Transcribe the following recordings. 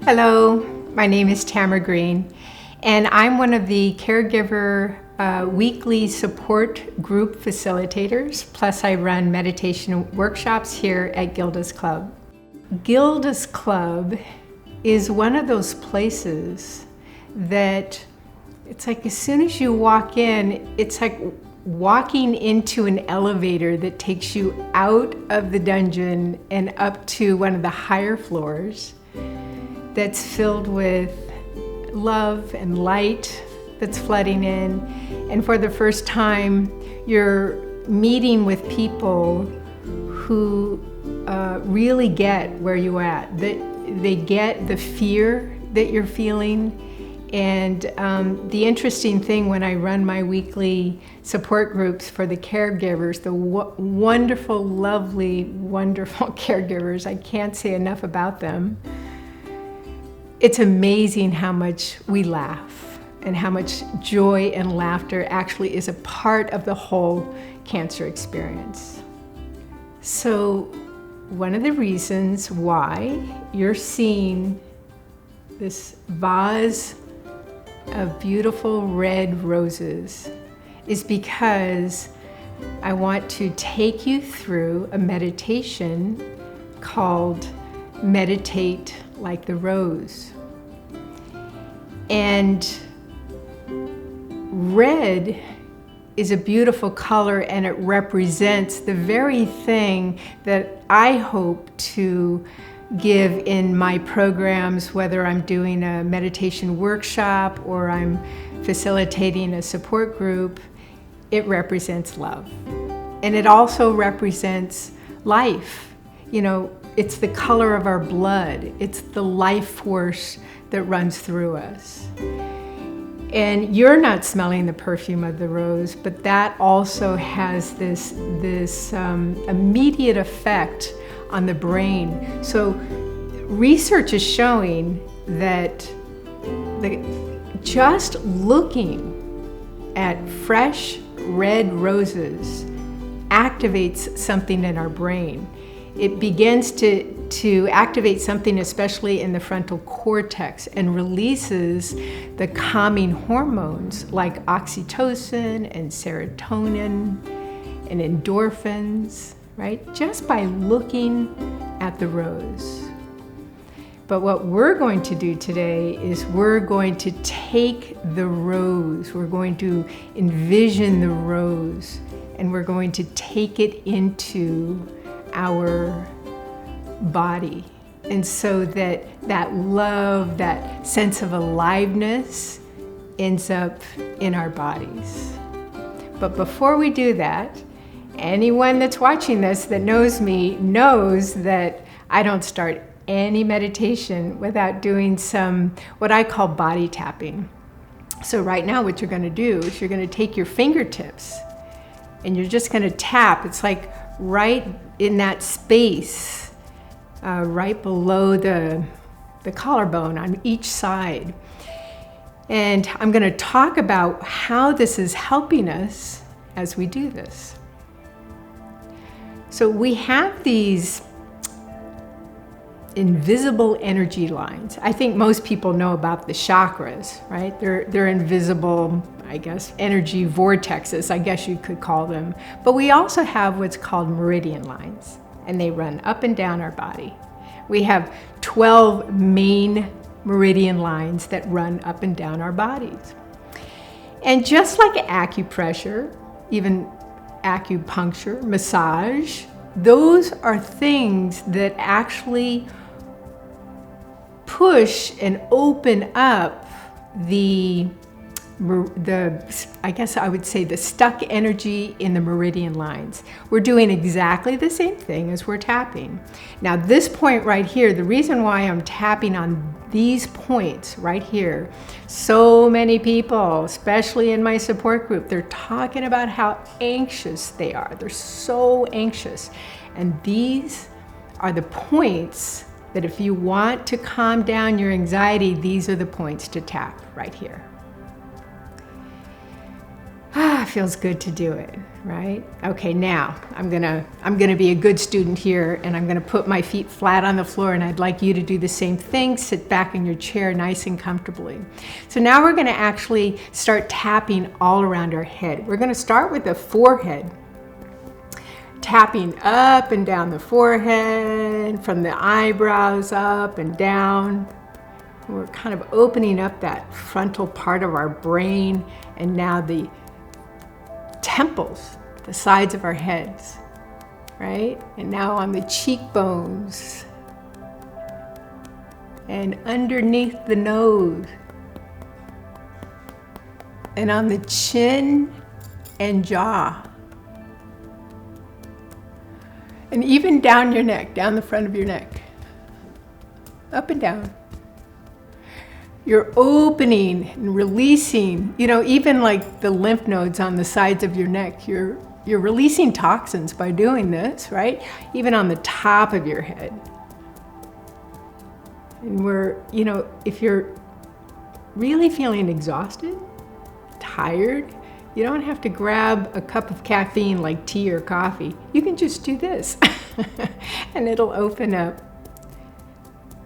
Hello, my name is Tamara Green, and I'm one of the caregiver weekly support group facilitators, plus I run meditation workshops here at Gilda's Club. Gilda's Club is one of those places that it's like as soon as you walk in, it's like walking into an elevator that takes you out of the dungeon and up to one of the higher floors that's filled with love and light that's flooding in. And for the first time, you're meeting with people who really get where you're at. They get the fear that you're feeling. And the interesting thing when I run my weekly support groups for the caregivers, the wonderful, lovely, wonderful caregivers, I can't say enough about them. It's amazing how much we laugh and how much joy and laughter actually is a part of the whole cancer experience. So one of the reasons why you're seeing this vase of beautiful red roses is because I want to take you through a meditation called Meditate Like the Rose. And red is a beautiful color, and it represents the very thing that I hope to give in my programs, whether I'm doing a meditation workshop or I'm facilitating a support group. It represents love. And it also represents life. You know, it's the color of our blood. It's the life force that runs through us. And you're not smelling the perfume of the rose, but that also has this immediate effect on the brain. So research is showing that just looking at fresh red roses activates something in our brain. It begins to activate something, especially in the frontal cortex, and releases the calming hormones like oxytocin and serotonin and endorphins, right? Just by looking at the rose. But what we're going to do today is we're going to take the rose, we're going to envision the rose, and we're going to take it into our body. And so that love, that sense of aliveness ends up in our bodies. But before we do that, anyone that's watching this that knows me knows that I don't start any meditation without doing some, what I call body tapping. So right now what you're going to do is you're going to take your fingertips and you're just going to tap. It's like right in that space, right below the collarbone on each side. And I'm going to talk about how this is helping us as we do this. So we have these invisible energy lines. I think most people know about the chakras, right? They're invisible, I guess, energy vortexes, I guess you could call them. But we also have what's called meridian lines, and they run up and down our body. We have 12 main meridian lines that run up and down our bodies. And just like acupressure, even acupuncture, massage, those are things that actually push and open up the I guess I would say the stuck energy in the meridian lines. We're doing exactly the same thing as we're tapping. Now this point right here, the reason why I'm tapping on these points right here, so many people, especially in my support group, they're talking about how anxious they are. They're so anxious. And these are the points that if you want to calm down your anxiety, these are the points to tap right here. Feels good to do it, right? Okay, now I'm gonna be a good student here, and I'm gonna put my feet flat on the floor, and I'd like you to do the same thing. Sit back in your chair nice and comfortably. So now we're gonna actually start tapping all around our head. We're gonna start with the forehead, tapping up and down the forehead, from the eyebrows up and down. We're kind of opening up that frontal part of our brain, and now the temples, the sides of our heads, right? And now on the cheekbones and underneath the nose and on the chin and jaw and even down your neck, down the front of your neck, up and down. You're opening and releasing, even like the lymph nodes on the sides of your neck, you're releasing toxins by doing this, right? Even on the top of your head. And if you're really feeling exhausted, tired, you don't have to grab a cup of caffeine like tea or coffee. You can just do this and it'll open up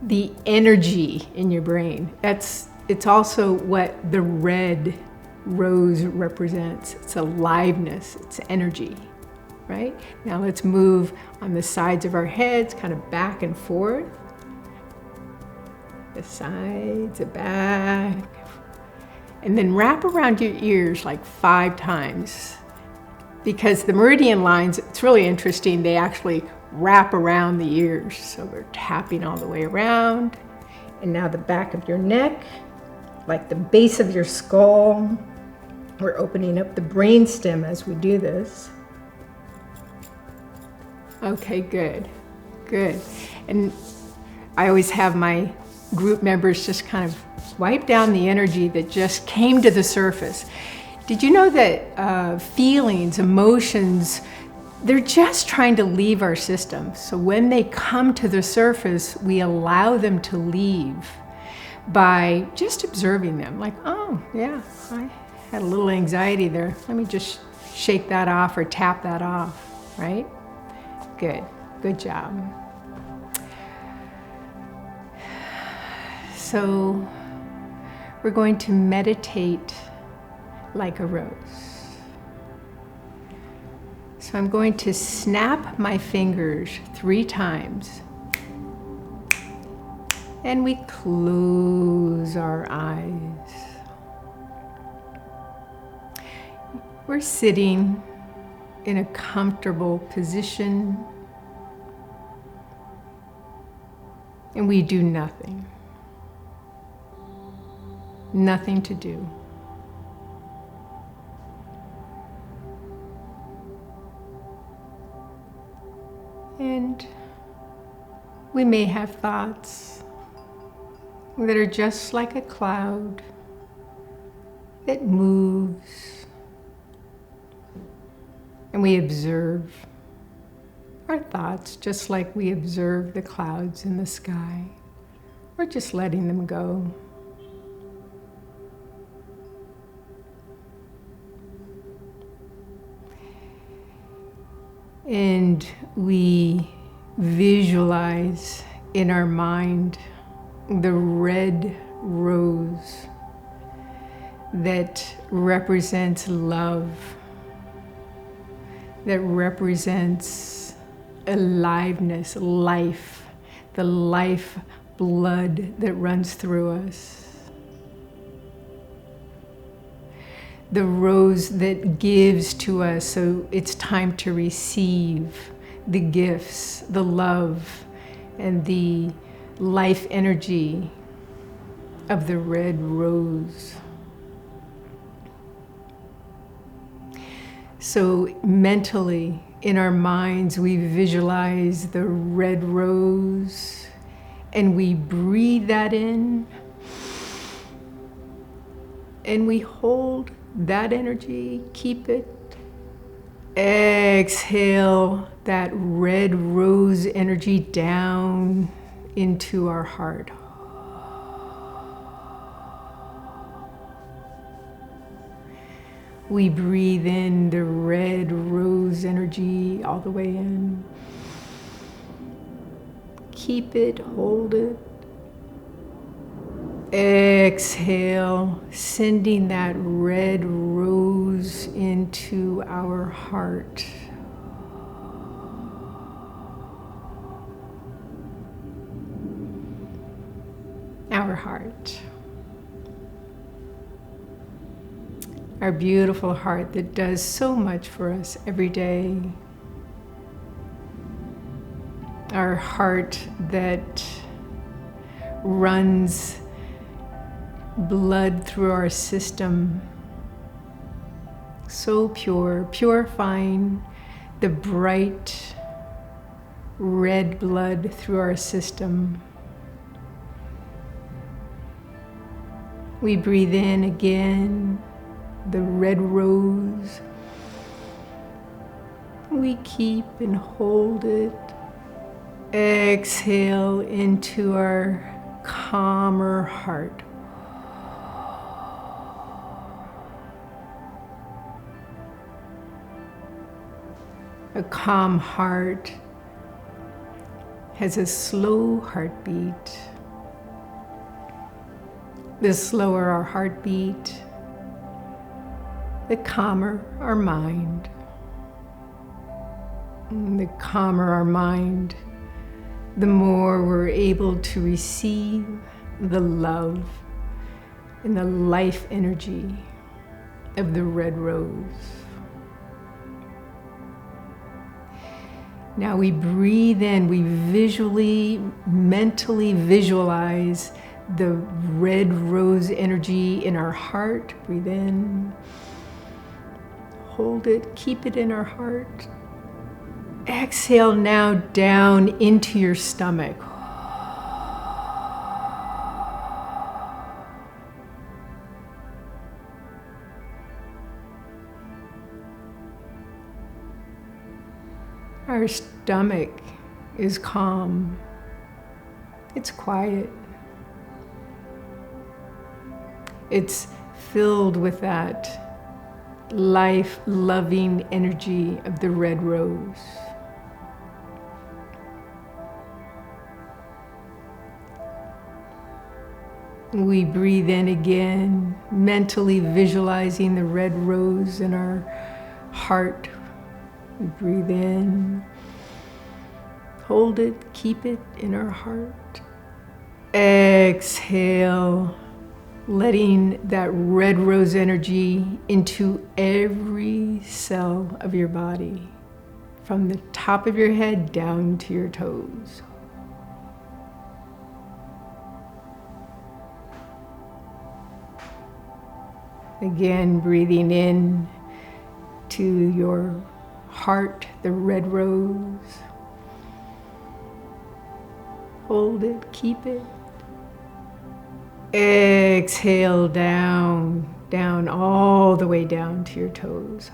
the energy in your brain. It's also what the red rose represents. It's aliveness, it's energy, right? Now let's move on the sides of our heads, kind of back and forth. The sides, the back. And then wrap around your ears like 5 times. Because the meridian lines, it's really interesting, they actually wrap around the ears. So we're tapping all the way around. And now the back of your neck, like the base of your skull. We're opening up the brainstem as we do this. Okay, good, good. And I always have my group members just kind of wipe down the energy that just came to the surface. Did you know that feelings, emotions, they're just trying to leave our system. So when they come to the surface, we allow them to leave by just observing them. Like, oh yeah, I had a little anxiety there. Let me just shake that off or tap that off, right? Good, good job. So we're going to meditate like a rose. So I'm going to snap my fingers 3 times. And we close our eyes. We're sitting in a comfortable position. And we do nothing. Nothing to do. And we may have thoughts that are just like a cloud that moves, and we observe our thoughts just like we observe the clouds in the sky. We're just letting them go. And we visualize in our mind the red rose that represents love, that represents aliveness, life, the life blood that runs through us. The rose that gives to us, so it's time to receive the gifts, the love, and the life energy of the red rose. So mentally, in our minds, we visualize the red rose and we breathe that in and we hold that energy, keep it. Exhale that red rose energy down into our heart. We breathe in the red rose energy all the way in. Keep it, hold it. Exhale, sending that red rose into our heart. Our heart. Our beautiful heart that does so much for us every day. Our heart that runs blood through our system. So pure, purifying the bright red blood through our system. We breathe in again, the red rose. We keep and hold it. Exhale into our calmer heart. A calm heart has a slow heartbeat. The slower our heartbeat, the calmer our mind. And the calmer our mind, the more we're able to receive the love and the life energy of the red rose. Now we breathe in, we mentally visualize the red rose energy in our heart. Breathe in, hold it, keep it in our heart. Exhale now down into your stomach. Our stomach is calm. It's quiet. It's filled with that life-loving energy of the red rose. We breathe in again, mentally visualizing the red rose in our heart. We breathe in, hold it, keep it in our heart. Exhale, letting that red rose energy into every cell of your body, from the top of your head down to your toes. Again, breathing in to your heart, the red rose. Hold it, keep it. Exhale down, down, all the way down to your toes.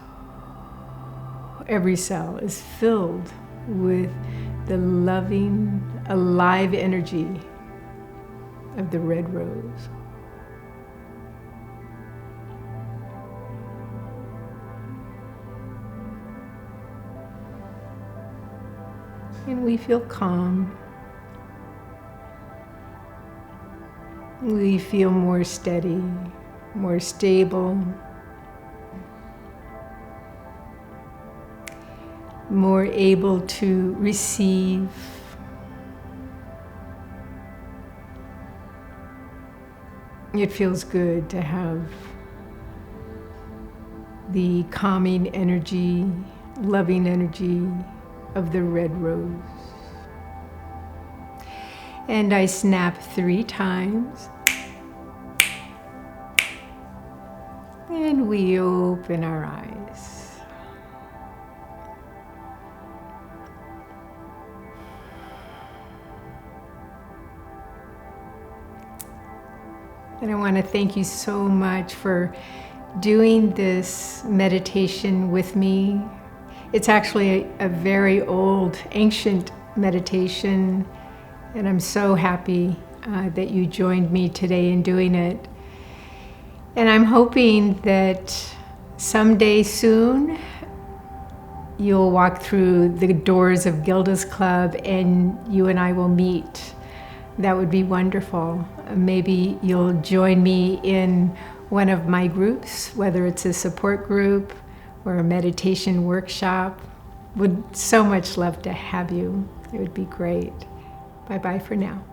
Every cell is filled with the loving, alive energy of the red rose. And we feel calm. We feel more steady, more stable, more able to receive. It feels good to have the calming energy, loving energy of the red rose. And I snap 3 times. And we open our eyes. And I want to thank you so much for doing this meditation with me. It's actually a very old, ancient meditation, and I'm so happy that you joined me today in doing it. And I'm hoping that someday soon, you'll walk through the doors of Gilda's club and you and I will meet. That would be wonderful. Maybe you'll join me in one of my groups, whether it's a support group or a meditation workshop. Would so much love to have you. It would be great. Bye-bye for now.